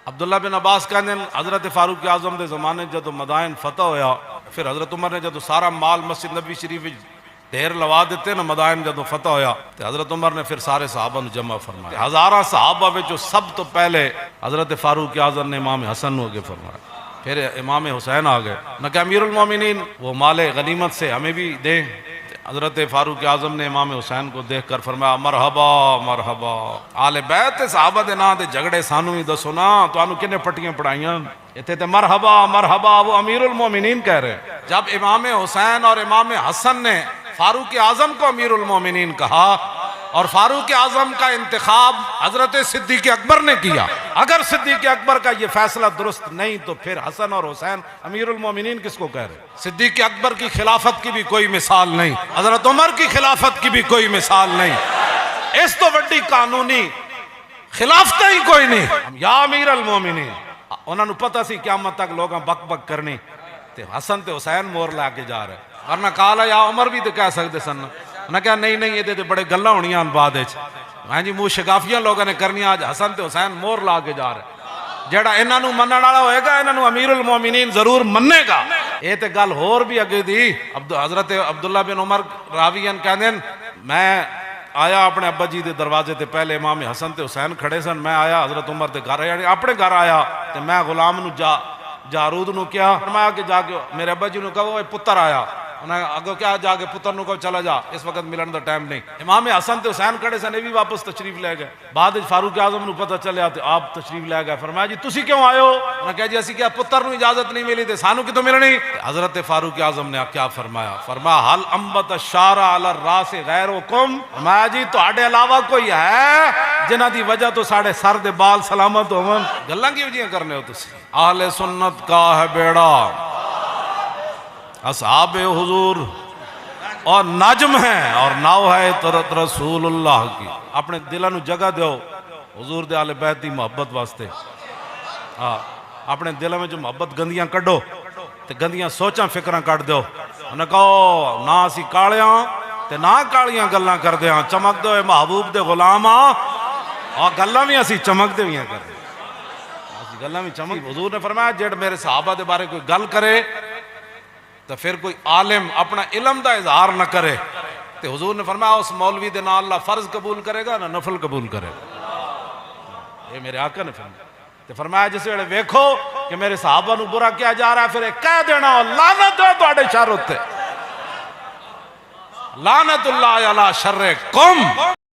عبداللہ بن عباس کہنے حضرت فاروق اعظم دے زمانے جدو مدائن فتح ہویا، پھر حضرت عمر نے جدو سارا مال مسجد نبی شریف ڈھیر لوا دیتے نا، مدائن جدو فتح ہویا تو حضرت عمر نے پھر سارے صحابہ نو جمع فرمایا۔ ہزارہ صحابہ میں جو سب تو پہلے حضرت فاروق اعظم نے امام حسن نو آگے فرمایا، پھر امام حسین آ گئے نہ کہ امیر المومنین وہ مال غنیمت سے ہمیں بھی دیں۔ حضرت فاروق اعظم نے امام حسین کو دیکھ کر فرمایا مرحبا مرحبا، آل بیت صحابہ دے نا دے جھگڑے سانو ہی دسو نا، تو آنو کنے پٹیاں پڑھائیاں اتنے تے مرحبا مرحبا، وہ امیر المومنین کہہ رہے ہیں۔ جب امام حسین اور امام حسن نے فاروق اعظم کو امیر المومنین کہا اور فاروق اعظم کا انتخاب حضرت صدیق اکبر نے کیا، اگر صدیق اکبر کا یہ فیصلہ درست نہیں تو پھر حسن اور حسین امیر المومنین کس کو کہہ رہے؟ صدیق اکبر کی خلافت کی بھی کوئی مثال نہیں، حضرت عمر کی خلافت کی بھی کوئی مثال نہیں، اس تو بڑی قانونی خلافت ہی کوئی نہیں۔ یا امیر المومنین، انہوں نے پتہ سی قیامت تک لوگاں بک بک کرنی تے حسن تے حسین مور لا کے جا رہے، ورنہ کالا یا عمر بھی تو کہہ سکتے سن نہ کہ نہیں نہیں یہ بڑے گلہ ہونیاں بعد میں جی منہ شگافیاں لوگوں نے کرنی، آج حسن تے حسین مور لا کے جا رہے، جیڑا انہاں نو منن والا ہوئے گا انہاں نو امیر المومنین ضرور مننے گا۔ یہ تے گل ہور بھی اگے دی، حضرت عبداللہ بن عمر راویان کہندے میں آیا اپنے ابا جی دے دروازے تے، پہلے امام حسن تے حسین کھڑے سن، میں آیا حضرت عمر دے گھر، یعنی اپنے گھر آیا تے میں غلام نو جارود نو کیا فرمایا کہ جا کے میرے ابا جی نو کہا وہ پتر آیا، انہیں اگو کیا جا کے پتر نو کہو چلا جا، اس وقت ملن دا ٹائم نہیں۔ امام حسن تے حسین کھڑے سن، بھی واپس تشریف لے گئے، بعد فاروق اعظم نو پتہ چلیا تے آپ تشریف لے گئے، فرمایا جی تسی کیوں آئے ہو؟ انہیں کہا جی اسی کیا پتر نو اجازت نہیں ملی تے سانو کتوں ملنی؟ حضرت فاروق اعظم نے کیا فرمایا؟ فرمایا حل انبت الشعر علی الراس غیرکم، فرمایا جی تہاڈے علاوہ کوئی ہے جنہاں دی وجہ تو ساڑے سر دے بال سلامت ہون؟ گلاں کیوں جیاں کرنے ہو تسی؟ اہل سنت کا ہے بیڑا، اصحاب حضور اور نجم ہیں اور ناؤ ہے طرت رسول اللہ کی۔ اپنے دلوں نو جگہ دیو حضور دے آل بیت دی محبت واسطے، اپنے دلوں میں جو محبت گندیاں کڈو تے گندیاں سوچاں فکراں کٹ دیو، انہیں کہو نہ اسی کالیاں تے نہ کالیاں گلاں کر دیاں، چمک دو اے محبوب دے غلاماں، اور گلاں بھی اسی چمک دے ہویاں کر دیں، اسی گلاں بھی چمک۔ حضور نے فرمایا جیڑ میرے صحابہ دے بارے کوئی گل کرے تو پھر کوئی عالم اپنا علم دا اظہار نہ کرے تو حضور نے فرمایا اس مولوی دے نال اللہ فرض قبول کرے گا نہ نفل قبول کرے گا۔ یہ میرے آقا نے فرمایا، تو فرمایا جس ویلے ویکھو کہ میرے صحابہ نو برا کیا جا رہا ہے پھر ایک کہہ دینا لعنت ہے تواڈے شر تے، لعنت اللہ علی شرکم۔